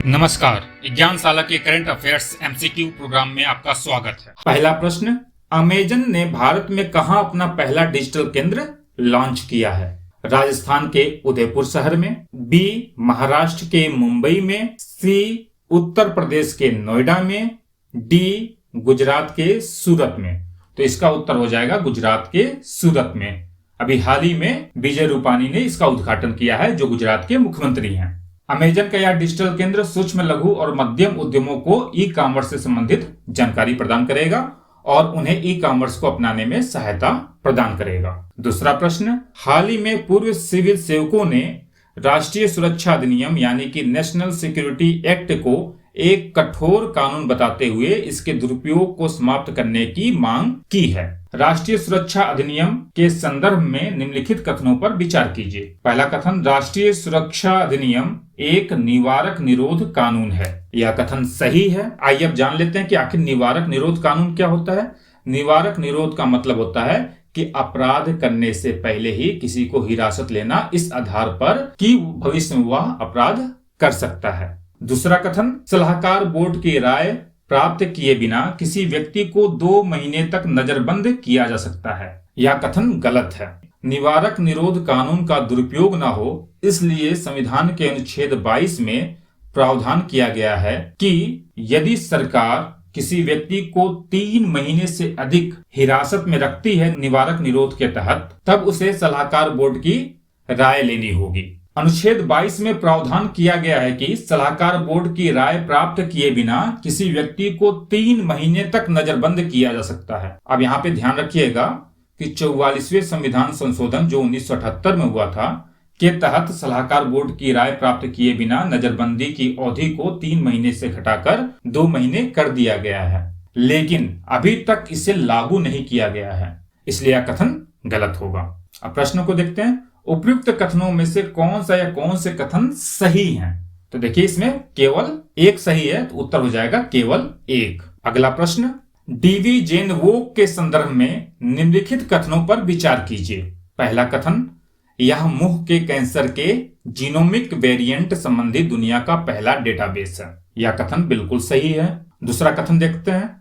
नमस्कार। ज्ञानशाला के current affairs MCQ programme में आपका स्वागत है। पहला प्रश्न, अमेजन ने भारत में कहां अपना पहला डिजिटल केंद्र लॉन्च किया है? राजस्थान के उदयपुर शहर में, बी महाराष्ट्र के मुंबई में, सी उत्तर प्रदेश के नोएडा में, डी गुजरात के सूरत में। तो इसका उत्तर हो जाएगा गुजरात के सूरत में। अभी हाल ही में विजय रूपानी ने इसका उद्घाटन किया है, जो गुजरात के मुख्यमंत्री हैं। अमेजन का यह डिजिटल केंद्र सूक्ष्म, लघु और मध्यम उद्यमों को ई कॉमर्स से संबंधित जानकारी प्रदान करेगा और उन्हें ई कॉमर्स को अपनाने में सहायता प्रदान करेगा। दूसरा प्रश्न, हाल ही में पूर्व सिविल सेवकों ने राष्ट्रीय सुरक्षा अधिनियम यानी कि नेशनल सिक्योरिटी एक्ट को एक कठोर कानून बताते हुए इसके दुरुपयोग को समाप्त करने की मांग की है। राष्ट्रीय सुरक्षा अधिनियम के संदर्भ में निम्नलिखित कथनों पर विचार कीजिए। पहला कथन, राष्ट्रीय सुरक्षा अधिनियम एक निवारक निरोध कानून है। यह कथन सही है। आइए अब जान लेते हैं कि आखिर निवारक निरोध कानून क्या होता है। निवारक निरोध का मतलब होता है कि अपराध करने से पहले ही किसी को हिरासत लेना, इस आधार पर कि भविष्य में वह अपराध कर सकता है। दूसरा कथन, सलाहकार बोर्ड की राय प्राप्त किए बिना किसी व्यक्ति को 2 महीने तक नजरबंद किया जा सकता है। यह कथन गलत है। निवारक निरोध कानून का दुरुपयोग न हो, इसलिए संविधान के अनुच्छेद 22 में प्रावधान किया गया है कि यदि सरकार किसी व्यक्ति को 3 महीने से अधिक हिरासत में रखती है निवारक निरोध के तहत, तब उसे सलाहकार बोर्ड की राय लेनी होगी। अनुच्छेद 22 में प्रावधान किया गया है कि सलाहकार बोर्ड की राय प्राप्त किए बिना किसी व्यक्ति को 3 महीने तक नजरबंद किया जा सकता है। अब यहाँ पे ध्यान रखिएगा कि 44वें संविधान संशोधन जो 1978 में हुआ था के तहत सलाहकार बोर्ड की राय प्राप्त किए बिना नजरबंदी की अवधि को 3 महीने से घटाकर 2 महीने कर दिया गया है, लेकिन अभी तक इसे लागू नहीं किया गया है, इसलिए यह कथन गलत होगा। अब प्रश्न को देखते हैं, उपयुक्त कथनों में से कौन सा या कौन से कथन सही हैं? तो देखिए इसमें केवल एक सही है, तो उत्तर हो जाएगा केवल एक। अगला प्रश्न, डीवी जेन वोक के संदर्भ में निम्नलिखित कथनों पर विचार कीजिए। पहला कथन, यह मुंह के कैंसर के जीनोमिक वेरिएंट संबंधी दुनिया का पहला डेटाबेस है। यह कथन बिल्कुल सही है। दूसरा कथन देखते हैं,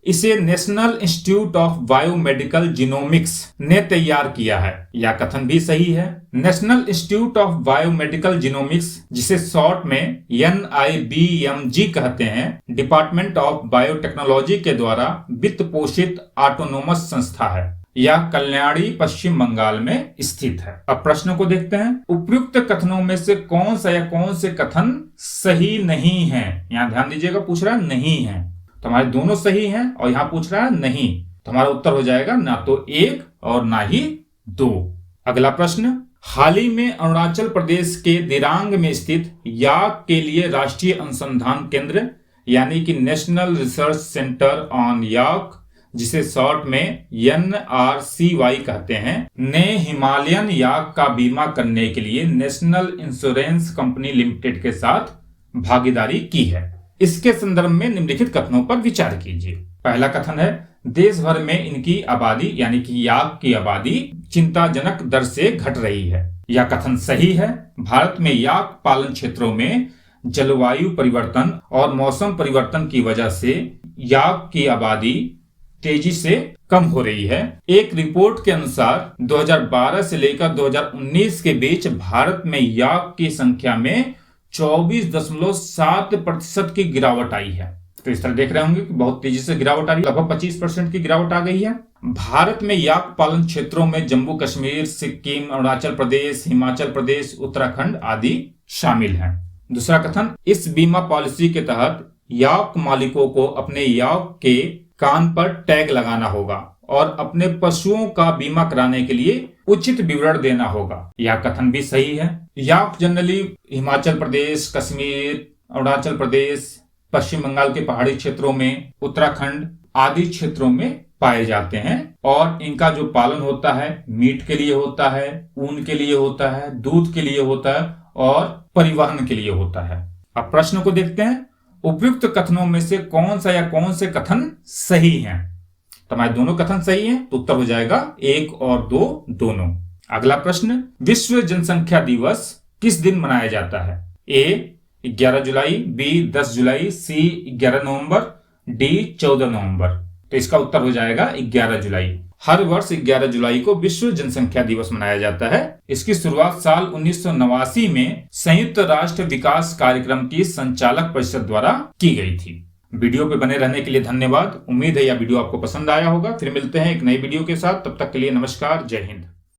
इसे national institute of biomedical genomics ने तैयार किया है। यह कथन भी सही है। National institute of biomedical genomics, जिसे शॉर्ट में NIBMG कहते हैं, डिपार्टमेंट ऑफ बायोटेक्नोलॉजी के द्वारा वित्त पोषित ऑटोनोमस संस्था है। यह कल्याणी पश्चिम बंगाल में स्थित है। अब प्रश्न को देखते हैं, उपयुक्त कथनों में से कौन सा या कौन से कथन सही नहीं है? यहाँ ध्यान दीजिएगा, पूछ रहा है नहीं है, तो हमारे दोनों सही हैं और यहाँ पूछ रहा है नहीं, तो हमारा उत्तर हो जाएगा ना तो 1 और ना ही 2। अगला प्रश्न, हाल ही में अरुणाचल प्रदेश के दिरांग में स्थित याक के लिए राष्ट्रीय अनुसंधान केंद्र यानी कि नेशनल रिसर्च सेंटर ऑन याक, जिसे शॉर्ट में NRCY कहते हैं, ने हिमालयन याक का बीमा करने के लिए नेशनल इंश्योरेंस कंपनी लिमिटेड के साथ भागीदारी की है। इसके संदर्भ में निम्नलिखित कथनों पर विचार कीजिए। पहला कथन है, देश भर में इनकी आबादी यानी कि याक की आबादी चिंताजनक दर से घट रही है। यह कथन सही है। भारत में याक पालन क्षेत्रों में जलवायु परिवर्तन और मौसम परिवर्तन की वजह से याक की आबादी तेजी से कम हो रही है। एक रिपोर्ट के अनुसार 2012 से लेकर 2019 के बीच भारत में याक की संख्या में 24.7% की गिरावट आई है। तो इस तरह देख रहे होंगे कि बहुत तेजी से गिरावट आ रही है, लगभग 25% की गिरावट आ गई है। भारत में याक पालन क्षेत्रों में जम्मू कश्मीर, सिक्किम, अरुणाचल प्रदेश, हिमाचल प्रदेश, उत्तराखंड आदि शामिल हैं। दूसरा कथन, इस बीमा पॉलिसी के तहत याक मालिकों को अपने याक के कान पर टैग लगाना होगा और अपने पशुओं का बीमा कराने के लिए उचित विवरण देना होगा। यह कथन भी सही है। याक जनरली हिमाचल प्रदेश, कश्मीर, अरुणाचल प्रदेश, पश्चिम बंगाल के पहाड़ी क्षेत्रों में, उत्तराखंड आदि क्षेत्रों में पाए जाते हैं और इनका जो पालन होता है मीट के लिए होता है, ऊन के लिए होता है, दूध के लिए होता है और परिवहन के लिए होता है। अब प्रश्न को देखते हैं, उपयुक्त कथनों में से कौन सा या कौन से कथन सही हैं? तो हमारे दोनों कथन सही हैं, तो उत्तर हो जाएगा 1 और 2 दोनों। अगला प्रश्न, विश्व जनसंख्या दिवस किस दिन मनाया जाता है? ए 11 जुलाई, बी 10 जुलाई, सी 11 नवंबर, डी 14 नवंबर। तो इसका उत्तर हो जाएगा 11 जुलाई। हर वर्ष 11 जुलाई को विश्व जनसंख्या दिवस मनाया जाता है। इसकी शुरुआत साल 1989 में संयुक्त राष्ट्र विकास कार्यक्रम की संचालक परिषद द्वारा की गई थी। वीडियो पे बने रहने के लिए धन्यवाद। उम्मीद है यह वीडियो आपको पसंद आया होगा। फिर मिलते हैं एक नई वीडियो के साथ। तब तक के लिए नमस्कार, जय हिंद।